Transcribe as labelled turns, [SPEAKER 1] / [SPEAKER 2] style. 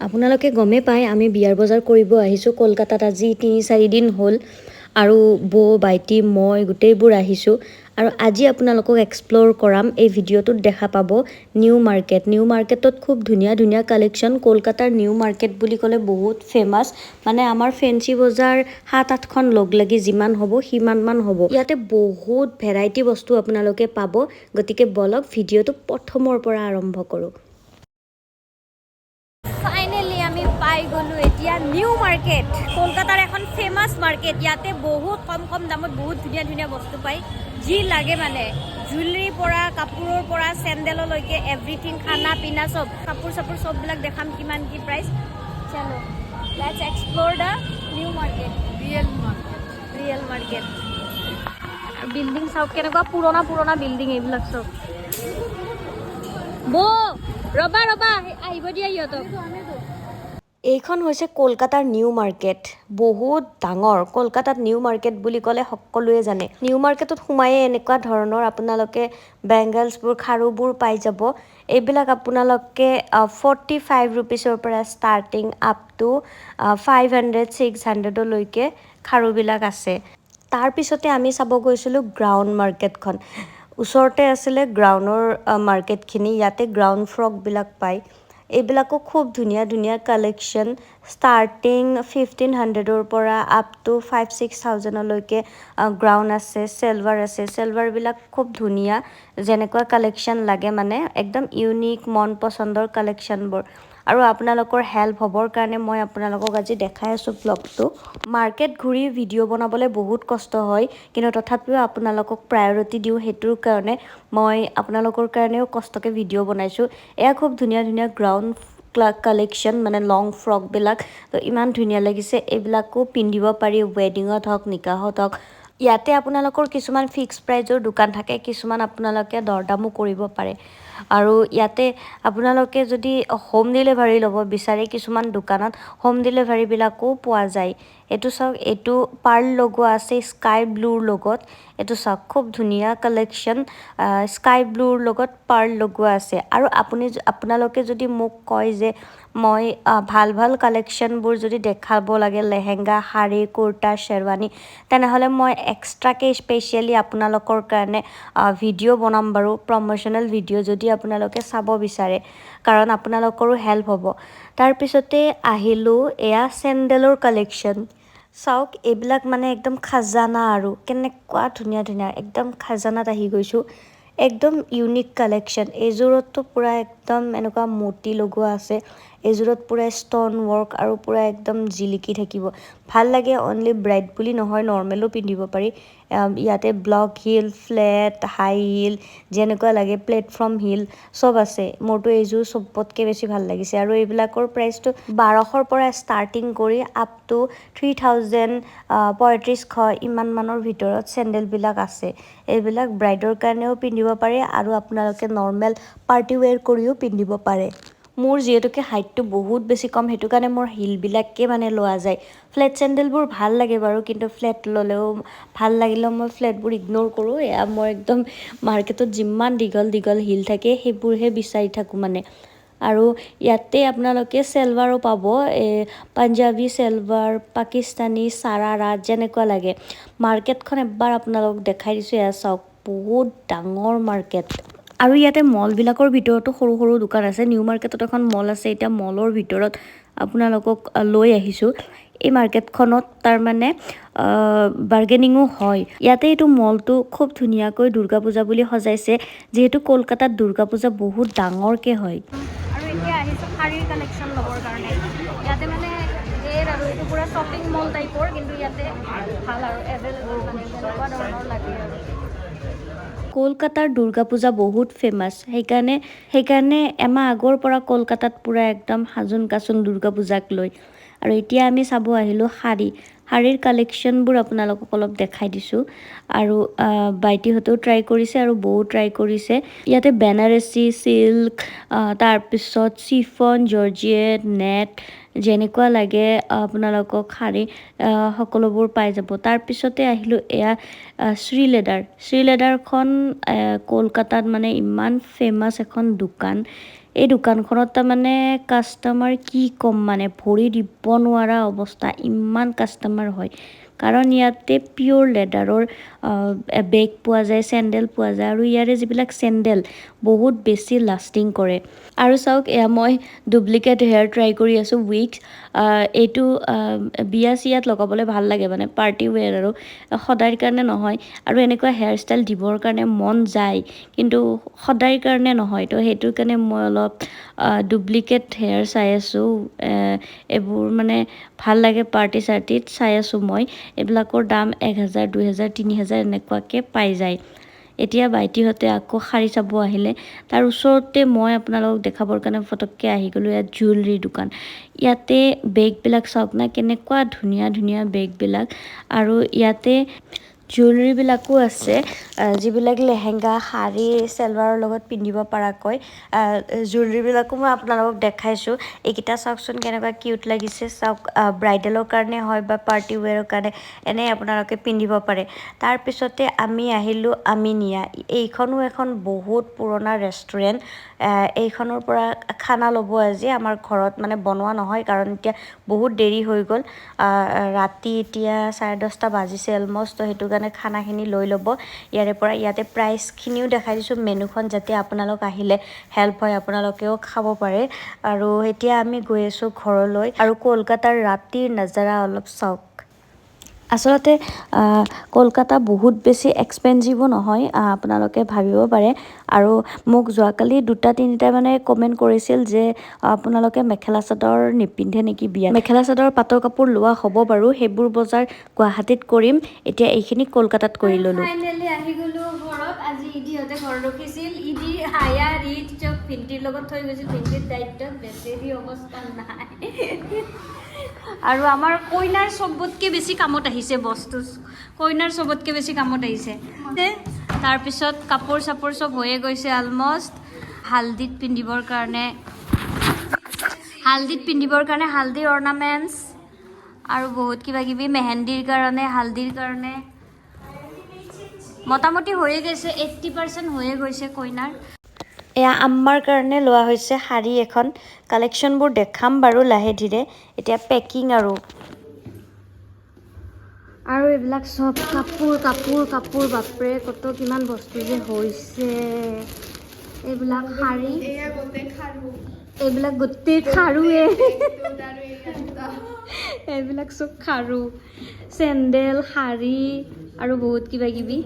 [SPEAKER 1] আপোনালোকে গমে পায় আমি বিয়াৰ বজাৰ কৰিব আহিছোঁ কলকাতাত আজি ৩-৪ দিন হ'ল আৰু বৌ বাইটি মই গোটেইবোৰ আহিছোঁ আৰু আজি আপোনালোকক এক্সপ্ল'ৰ কৰাম এই ভিডিঅ'টোত দেখা পাব নিউ মাৰ্কেটত খুব ধুনীয়া ধুনীয়া কালেকশ্যন কলকাতাৰ নিউ মাৰ্কেট বুলি ক'লে বহুত ফেমাছ মানে আমাৰ ফেঞ্চি বজাৰ ৭-৮খন লগ লাগি যিমান হ'ব সিমানমান হ'ব ইয়াতে বহুত ভেৰাইটি বস্তু আপোনালোকে পাব গতিকে বলক ভিডিঅ'টো প্ৰথমৰ পৰা আৰম্ভ কৰোঁ ফাইনেলি আমি পাই গ'লোঁ এতিয়া নিউ মাৰ্কেট কলকাতাৰ এখন ফেমাছ মাৰ্কেট ইয়াতে বহুত কম দামত বহুত ধুনীয়া ধুনীয়া বস্তু পায় যি লাগে মানে জুৱেলাৰীৰ পৰা কাপোৰৰ পৰা চেণ্ডেললৈকে এভৰিথিং খানা পিনা চব কাপোৰ চাপোৰ চববিলাক দেখাম কিমান কি প্ৰাইচ চলো let's explore the new market real market building চাওক কেনেকুৱা পুৰণা বিল্ডিং এইবিলাক চব বৌ ৰবা আহিব দিয়া ইহঁতক এইখন হৈছে কলকাতাৰ নিউ মাৰ্কেট বহুত ডাঙৰ কলকাতাত নিউ মাৰ্কেট বুলি ক'লে সকলোৱে জানে নিউ মাৰ্কেটত সোমায়ে এনেকুৱা ধৰণৰ আপোনালোকে বেংগলছবোৰ খাৰুবোৰ পাই যাব এইবিলাক আপোনালোকে 45 ৰুপিছৰ পৰা ষ্টাৰ্টিং আপ টু 500-600 লৈকে খাৰুবিলাক আছে তাৰপিছতে আমি চাব গৈছিলোঁ গ্ৰাউণ্ড মাৰ্কেটখন ওচৰতে আছিলে গ্ৰাউণ্ডৰ মাৰ্কেটখিনি ইয়াতে গ্ৰাউণ্ড ফ্ৰকবিলাক পায় এইবিলাকো খুব ধুনীয়া ধুনীয়া কালেকশ্যন ষ্টাৰ্টিং 1500ৰ পৰা আপ টু 5-6,000লৈকে গ্ৰাউণ্ড আছে চেলভাৰবিলাক খুব ধুনীয়া যেনেকুৱা কালেকশ্যন লাগে মানে একদম ইউনিক মন পচন্দৰ কালেকশ্যনবোৰ আৰু আপোনালোকৰ হেল্প হ'বৰ কাৰণে মই আপোনালোকক আজি দেখাই আছোঁ ব্লগটো মাৰ্কেট ঘূৰি ভিডিঅ' বনাবলৈ বহুত কষ্ট হয় কিন্তু তথাপিও আপোনালোকক প্ৰায়ৰিটি দিওঁ সেইটোৰ কাৰণে মই আপোনালোকৰ কাৰণেও কষ্টকৈ ভিডিঅ' বনাইছোঁ এয়া খুব ধুনীয়া ধুনীয়া গ্ৰাউণ্ড কালেকশ্যন মানে লং ফ্ৰকবিলাক তো ইমান ধুনীয়া লাগিছে এইবিলাকো পিন্ধিব পাৰি ৱেডিঙত হওক নিকাহত হওক ইয়াতে আপোনালোকৰ কিছুমান ফিক্স প্ৰাইজৰ দোকান থাকে কিছুমান আপোনালোকে দৰদামো কৰিব পাৰে আৰু ইয়াতে আপোনালোকে যদি হোম ডেলিভাৰী ল'ব বিচাৰে কিছুমান দোকানত হোম ডেলিভাৰীবিলাকো পোৱা যায় এইটো চাওক এইটো পাৰ্ল লগোৱা আছে স্কাই ব্লুৰ লগত এইটো চাওক খুব ধুনীয়া কালেকশ্যন স্কাই ব্লুৰ লগত পাৰ্ল লগোৱা আছে আৰু আপোনালোকে যদি মোক কয় যে মই ভাল কালেকশ্যনবোৰ যদি দেখাব লাগে লেহেংগা শাৰী কুৰ্তা শ্বেৰৱানী তেনেহ'লে মই এক্সট্ৰাকৈ স্পেচিয়েলি আপোনালোকৰ কাৰণে ভিডিঅ' বনাম বাৰু প্ৰমোশ্যনেল ভিডিঅ' যদি আপোনালোকে চাব বিচাৰে কাৰণ আপোনালোকৰো হেল্প হ'ব তাৰপিছতে আহিলোঁ এয়া চেণ্ডেলৰ কালেকশ্যন চাওক এইবিলাক মানে একদম খাজানা আৰু কেনেকুৱা ধুনীয়া ধুনীয়া একদম খাজানাত আহি গৈছোঁ একদম ইউনিক কালেকশ্যন এইযোৰততো পূৰা একদম এনেকুৱা মতি লগোৱা আছে এইযোৰত পূৰা ষ্টন ৱৰ্ক আৰু পূৰা একদম জিলিকি থাকিব ভাল লাগে অনলি ব্ৰাইড বুলি নহয় নৰ্মেলো পিন্ধিব পাৰি ইয়াতে block heel flat high heel যেনেকুৱা লাগে প্লেটফৰ্ম হিল চব আছে মোৰতো এইযোৰ চবতকৈ বেছি ভাল লাগিছে আৰু এইবিলাকৰ প্ৰাইচটো 1200ৰ পৰা ষ্টাৰ্টিং কৰি আপ টু 3000 3500 ইমানমানৰ ভিতৰত চেণ্ডেলবিলাক আছে এইবিলাক ব্ৰাইডৰ কাৰণেও পিন্ধিব পাৰে আৰু আপোনালোকে নৰ্মেল পাৰ্টি ৱেৰ কৰিও পিন্ধিব পাৰে মোৰ যিহেতুকে হাইটটো বহুত বেছি কম সেইটো কাৰণে মোৰ হিলবিলাকে মানে লোৱা যায় ফ্লেট চেণ্ডেলবোৰ ভাল লাগে বাৰু কিন্তু ফ্লেট ল'লেও ভাল লাগিলেও মই ফ্লেটবোৰ ইগন'ৰ কৰোঁ এয়া মই একদম মাৰ্কেটত যিমান দীঘল হিল থাকে সেইবোৰহে বিচাৰি থাকোঁ মানে আৰু ইয়াতে আপোনালোকে চেলৱাৰো পাব পাঞ্জাবী চেলৱাৰ পাকিস্তানী চাৰাৰা যেনেকুৱা লাগে মাৰ্কেটখন এবাৰ আপোনালোকক দেখাই দিছোঁ এয়া চাওক বহুত ডাঙৰ মাৰ্কেট আৰু ইয়াতে মলবিলাকৰ ভিতৰতো সৰু দোকান আছে নিউ মাৰ্কেটত এখন মল আছে এতিয়া মলৰ ভিতৰত আপোনালোকক লৈ আহিছোঁ এই মাৰ্কেটখনত তাৰমানে বাৰ্গেনিঙো হয় ইয়াতে এইটো মলটো খুব ধুনীয়াকৈ দুৰ্গা পূজা বুলি সজাইছে যিহেতু কলকাতাত দুৰ্গা পূজা বহুত ডাঙৰকৈ হয় আৰু এতিয়া আহিছোঁ শাৰীৰ কালেকশ্যন ল'বৰ কাৰণে ইয়াতে মানে আৰু এইটো পূৰা শ্বপিং মল টাইপৰ কিন্তু ইয়াতে ভাল আৰু এভেইলেবল মানে তেনেকুৱা ধৰণৰ লাগে আৰু কলকাতাৰ দুৰ্গা পূজা বহুত ফেমাছ সেইকাৰণে এমাহ আগৰ পৰা কলকাতাত পূৰা একদম সাজোন কাচোন দুৰ্গা পূজাক লৈ আৰু এতিয়া আমি চাব আহিলোঁ শাৰীৰ কালেকশ্যনবোৰ আপোনালোকক অলপ দেখাই দিছোঁ আৰু বাইটিহঁতেও ট্ৰাই কৰিছে আৰু বৌও ট্ৰাই কৰিছে ইয়াতে বেনাৰসী চিল্ক তাৰপিছত চিফন জৰ্জিয়েট নেট যেনেকুৱা লাগে আপোনালোকক শাৰী সকলোবোৰ পাই যাব তাৰপিছতে আহিলোঁ এয়া শ্ৰীলেদাৰখন কলকাতাত মানে ইমান ফেমাছ এখন দোকান এই দোকানখনত তাৰমানে কাষ্টমাৰ কি ক'ম মানে ভৰি দিব নোৱাৰা অৱস্থা, ইমান কাষ্টমাৰ হয়। কাৰণ ইয়াতে পিয়'ৰ লেডাৰৰ বেগ পোৱা যায়, চেণ্ডেল পোৱা যায়, আৰু ইয়াৰে যিবিলাক চেণ্ডেল বহুত বেছি লাষ্টিং কৰে। আৰু চাওক, এয়া মই ডুপ্লিকেট হেয়াৰ ট্ৰাই কৰি আছোঁ, উইক্স। এইটো বিয়া চিয়াত লগাবলৈ ভাল লাগে, মানে পাৰ্টি ৱেৰ আৰু সদায়ৰ কাৰণে নহয়। আৰু এনেকুৱা হেয়াৰ ষ্টাইল দিবৰ কাৰণে মন যায়, কিন্তু সদায়ৰ কাৰণে নহয়। তো সেইটোৰ কাৰণে মই অলপ ডুপ্লিকেট হেয়াৰ চাই আছোঁ। এইবোৰ মানে ভাল লাগে পাৰ্টি চাৰ্টিত চাই আছোঁ মই। এইবিলাকৰ দাম 1,000, 2,000, 3,000 এনেকুৱাকৈ পাই যায়। এতিয়া বাইটিহঁতে আকৌ শাৰী চাব আহিলে। তাৰ ওচৰতে মই আপোনালোকক দেখাবৰ কাৰণে ফটককৈ আহি গ'লোঁ। ইয়াত জুৱেলাৰী দোকান। ইয়াতে বেগবিলাক চাওক না, কেনেকুৱা ধুনীয়া ধুনীয়া বেগবিলাক। আৰু ইয়াতে জুৱেলাৰীবিলাকো আছে, যিবিলাক লেহেংগা, শাৰী, চেলৱাৰৰ লগত পিন্ধিব পৰাকৈ জুৱেলাৰীবিলাকো মই আপোনালোকক দেখাইছোঁ। এইকেইটা চাওকচোন কেনেকুৱা কিউট লাগিছে। চাওক, ব্ৰাইডেলৰ কাৰণে হয় বা পাৰ্টি ৱেৰৰ কাৰণে এনেই আপোনালোকে পিন্ধিব পাৰে। তাৰপিছতে আমি আহিলোঁ আমিনিয়া। এইখনো এখন বহুত পুৰণা ৰেষ্টুৰেণ্ট। এইখনৰ পৰা খানা ল'ব আজি। আমাৰ ঘৰত মানে বনোৱা নহয়, কাৰণ এতিয়া বহুত দেৰি হৈ গ'ল। ৰাতি এতিয়া 10:30 বাজিছে অলমষ্ট। তো সেইটো কাৰণে খানাখিনি লৈ ল'ব ইয়াৰে পৰা। ইয়াতে প্ৰাইচখিনিও দেখাই দিছোঁ, মেনুখন, যাতে আপোনালোক আহিলে হেল্প হয়, আপোনালোকেও খাব পাৰে। আৰু এতিয়া আমি গৈ আছোঁ ঘৰলৈ। আৰু কলকাতাৰ ৰাতিৰ নাজাৰা অলপ চাওক। আচলতে কলকাতা বহুত বেছি এক্সপেঞ্চিভো নহয়, আপোনালোকে ভাবিব পাৰে। আৰু মোক যোৱাকালি 2-3টাই মানে কমেণ্ট কৰিছিল যে আপোনালোকে মেখেলা চাদৰ নিপিন্ধে নেকি বিয়াত। মেখেলা চাদৰ, পাটৰ কাপোৰ লোৱা হ'ব বাৰু, সেইবোৰ বজাৰ গুৱাহাটীত কৰিম। এতিয়া এইখিনি কলকাতাত কৰি ল'লোঁ। ফাইনেলি আহি গ'লোঁ ঘৰত। আজি ইদিহঁতে ঘৰত ৰখিছিল। ইদি, হায়া, ৰিচ চব ভিন্টিৰ লগত থৈ গৈছিল। ভিন্টিৰ দায়িত্বত বেটেৰী অৱস্থা নাই। আৰু আমাৰ কইনাৰ চবতকৈ বেছি কামত আহিছে বস্তু। কইনাৰ চবতকৈ বেছি কামত আহিছে। তাৰপিছত কাপোৰ চাপোৰ চব হৈয়ে গৈছে অলমষ্ট। হালদিত পিন্ধিবৰ কাৰণে হালদিৰ অৰ্নামেণ্টছ, আৰু বহুত কিবা কিবি, মেহেন্দিৰ কাৰণে, হালদিৰ কাৰণে মোটামুটি হৈয়ে গৈছে। 80% হৈয়ে গৈছে কইনাৰ। এয়া আম্মাৰ কাৰণে লোৱা হৈছে শাৰী এখন। কালেকশ্যনবোৰ দেখাম বাৰু লাহে ধীৰে। এতিয়া পেকিং আৰু এইবিলাক চব কাপোৰ কাপোৰ কাপোৰ, বাপৰে কত কিমান বস্তু যে হৈছে। এইবিলাক শাৰী, এইবিলাক গোটেই খাৰুৱে। এইবিলাক চব খাৰু, চেণ্ডেল, শাৰী আৰু বহুত কিবা কিবি।